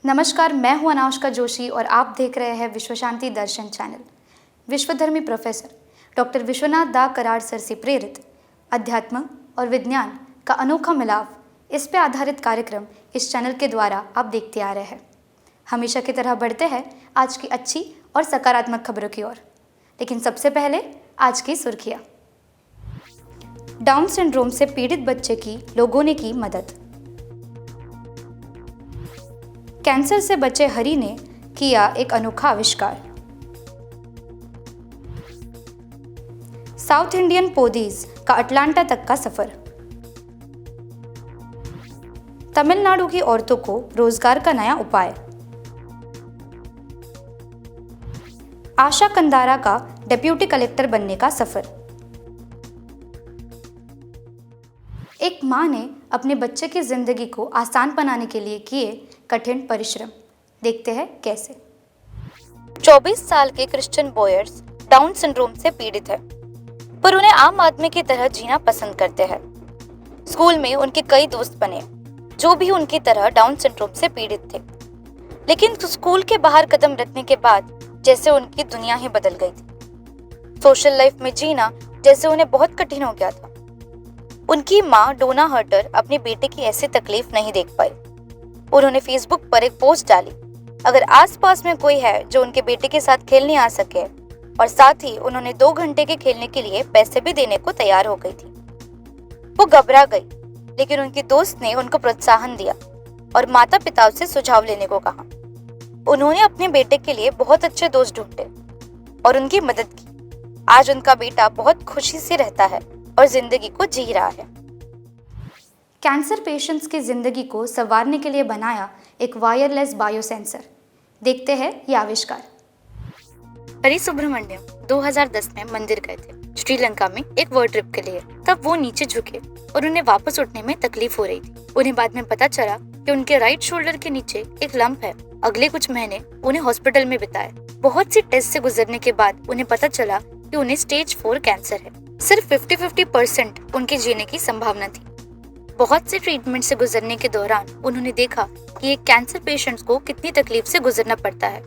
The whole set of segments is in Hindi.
नमस्कार, मैं हूं अनाउष्का जोशी और आप देख रहे हैं विश्व शांति दर्शन चैनल। विश्वधर्मी प्रोफेसर डॉक्टर विश्वनाथ दा कराड़ सर से प्रेरित अध्यात्म और विज्ञान का अनोखा मिलाप, इस पे आधारित कार्यक्रम इस चैनल के द्वारा आप देखते आ रहे हैं। हमेशा की तरह बढ़ते हैं आज की अच्छी और सकारात्मक खबरों की ओर, लेकिन सबसे पहले आज की सुर्खियाँ। डाउन सिंड्रोम से पीड़ित बच्चे की लोगों ने की मदद। कैंसर से बचे हरि ने किया एक अनोखा आविष्कार। साउथ इंडियन पोदीज का अटलांटा तक का सफर। तमिलनाडु की औरतों को रोजगार का नया उपाय। आशा कंदारा का डिप्टी कलेक्टर बनने का सफर। एक मां ने अपने बच्चे की जिंदगी को आसान बनाने के लिए किए कठिन परिश्रम। देखते हैं कैसे। 24 साल के क्रिश्चियन बॉयर्स डाउन सिंड्रोम से पीड़ित है, पर उन्हें आम आदमी की तरह जीना पसंद करते हैं। स्कूल में उनके कई दोस्त बने जो भी उनकी तरह डाउन सिंड्रोम से पीड़ित थे, लेकिन स्कूल के बाहर कदम रखने के बाद जैसे उनकी दुनिया ही बदल गई थी। सोशल लाइफ में जीना जैसे उन्हें बहुत कठिन हो गया था। उनकी माँ डोना हर्टर अपने बेटे की ऐसी तकलीफ नहीं देख पाई। उन्होंने फेसबुक पर एक पोस्ट डाली, अगर आसपास में कोई है जो उनके बेटे के साथ खेलने आ सके, और साथ ही उन्होंने 2 घंटे के खेलने के लिए पैसे भी देने को तैयार हो गई थी। वो घबरा गई, लेकिन उनकी दोस्त ने उनको प्रोत्साहन दिया और माता पिता से सुझाव लेने को कहा। उन्होंने अपने बेटे के लिए बहुत अच्छे दोस्त ढूंढे और उनकी मदद की। आज उनका बेटा बहुत खुशी से रहता है और जिंदगी को जी रहा है। कैंसर पेशेंट्स की जिंदगी को संवारने के लिए बनाया एक वायरलेस बायोसेंसर। देखते हैं ये आविष्कार। हरि सुब्रमण्यम 2010 में मंदिर गए थे श्रीलंका में एक वर्क ट्रिप के लिए। तब वो नीचे झुके और उन्हें वापस उठने में तकलीफ हो रही थी। उन्हें बाद में पता चला कि उनके राइट शोल्डर के नीचे एक लंप है। अगले कुछ महीने उन्हें हॉस्पिटल में बिताए। बहुत सी टेस्ट से गुजरने के बाद उन्हें पता चला कि उन्हें स्टेज 4 कैंसर है। सिर्फ 50-50% उनके जीने की संभावना थी। बहुत से ट्रीटमेंट से गुजरने के दौरान उन्होंने देखा कि एक कैंसर पेशेंट्स को कितनी तकलीफ से गुजरना पड़ता है।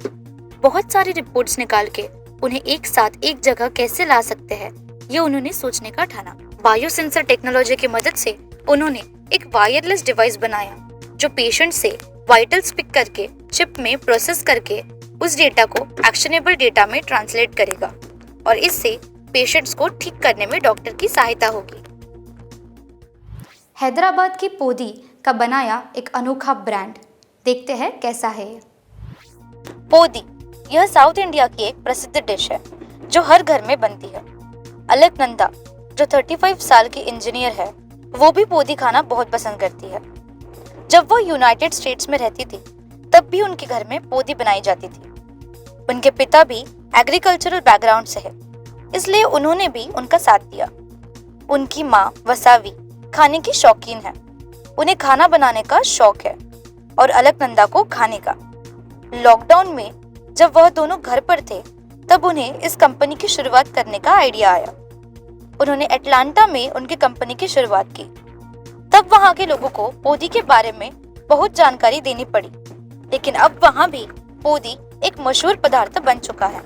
बहुत सारी रिपोर्ट्स निकाल के उन्हें एक साथ एक जगह कैसे ला सकते हैं, ये उन्होंने सोचने का ठाना। बायोसेंसर टेक्नोलॉजी की मदद से उन्होंने एक वायरलेस डिवाइस बनाया जो पेशेंट से वाइटल्स पिक करके चिप में प्रोसेस करके उस डेटा को एक्शनेबल डेटा में ट्रांसलेट करेगा और इससे पेशेंट्स को ठीक करने में डॉक्टर की सहायता होगी। हैदराबाद की पोदी का बनाया एक अनोखा ब्रांड। देखते हैं कैसा है ये। पोदी यह साउथ इंडिया की एक प्रसिद्ध डिश है जो हर घर में बनती है। अलकनंदा जो 35 साल की इंजीनियर है, वो भी पोदी खाना बहुत पसंद करती है। जब वो यूनाइटेड स्टेट्स में रहती थी तब भी उनके घर में पोदी बनाई जाती थी। उनके पिता भी एग्रीकल्चरल बैकग्राउंड से है, इसलिए उन्होंने भी उनका साथ दिया। उनकी माँ वसावी खाने की शौकीन है। उन्हें खाना बनाने का शौक है और अलकनंदा को खाने का। लॉकडाउन में जब वह दोनों घर पर थे तब उन्हें इस कंपनी की शुरुआत करने का आइडिया आया। उन्होंने अटलांटा में उनकी कंपनी की शुरुआत की। तब वहाँ के लोगों को पोदी के बारे में बहुत जानकारी देनी पड़ी, लेकिन अब वहाँ भी पोदी एक मशहूर पदार्थ बन चुका है।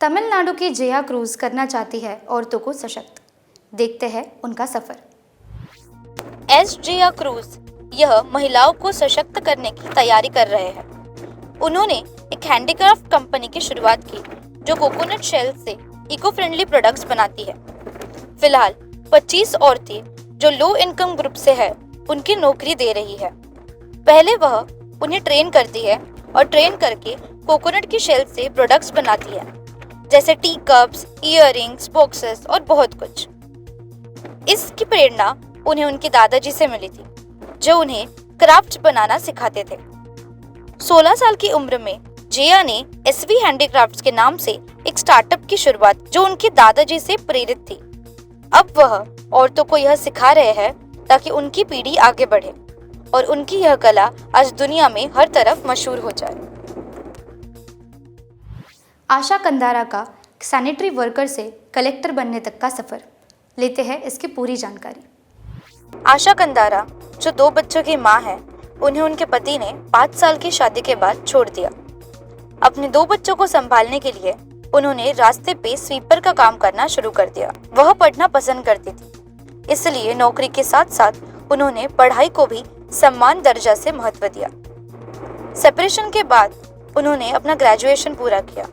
तमिलनाडु की जया क्रूज करना चाहती है औरतों को सशक्त। देखते हैं उनका सफर। जया क्रूज यह महिलाओं को सशक्त करने की तैयारी कर रहे हैं। उन्होंने एक हैंडीक्राफ्ट कंपनी की शुरुआत की जो कोकोनट शेल से इको फ्रेंडली प्रोडक्ट्स बनाती है। फिलहाल 25 औरतें जो लो इनकम ग्रुप से है उनकी नौकरी दे रही है। पहले वह उन्हें ट्रेन करती है और ट्रेन करके कोकोनट की शेल से प्रोडक्ट्स बनाती है, जैसे टी कप्स, इयररिंग्स, बॉक्सेस और बहुत कुछ। इसकी प्रेरणा उन्हें उनके दादाजी से मिली थी जो उन्हें क्राफ्ट बनाना सिखाते थे। 16 साल की उम्र में जया ने एसवी हैंडीक्राफ्ट्स के नाम से एक स्टार्टअप की शुरुआत जो उनके दादाजी से प्रेरित थी। अब वह औरतों को यह सिखा रहे हैं ताकि उनकी पीढ़ी आगे बढ़े और उनकी यह कला आज दुनिया में हर तरफ मशहूर हो जाए। आशा कंदारा का सैनिटरी वर्कर से कलेक्टर बनने तक का सफर। लेते हैं इसकी पूरी जानकारी। आशा कंदारा जो 2 बच्चों की मां है, उन्हें उनके पति ने 5 साल की शादी के बाद छोड़ दिया। अपने 2 बच्चों को संभालने के लिए उन्होंने रास्ते पे स्वीपर का काम करना शुरू कर दिया। वह पढ़ना पसंद करती थी, इसलिए नौकरी के साथ साथ उन्होंने पढ़ाई को भी सम्मान दर्जा से महत्व दिया। सेपरेशन के बाद उन्होंने अपना ग्रेजुएशन पूरा किया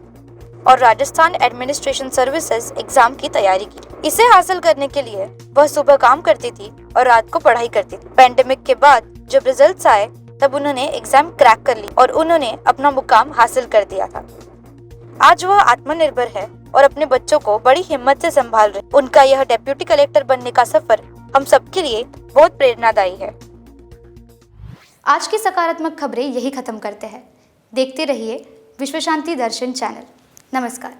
और राजस्थान एडमिनिस्ट्रेशन सर्विसेज एग्जाम की तैयारी की। इसे हासिल करने के लिए वह सुबह काम करती थी और रात को पढ़ाई करती थी। पैंडेमिक के बाद जब रिजल्ट्स आए तब उन्होंने एग्जाम क्रैक कर ली और उन्होंने अपना मुकाम हासिल कर दिया था। आज वह आत्मनिर्भर है और अपने बच्चों को बड़ी हिम्मत से संभाल रहे। उनका यह डेप्यूटी कलेक्टर बनने का सफर हम सबके लिए बहुत प्रेरणादायी है। आज की सकारात्मक खबरें यही खत्म करते हैं। देखते रहिए विश्व शांति दर्शन चैनल। नमस्कार।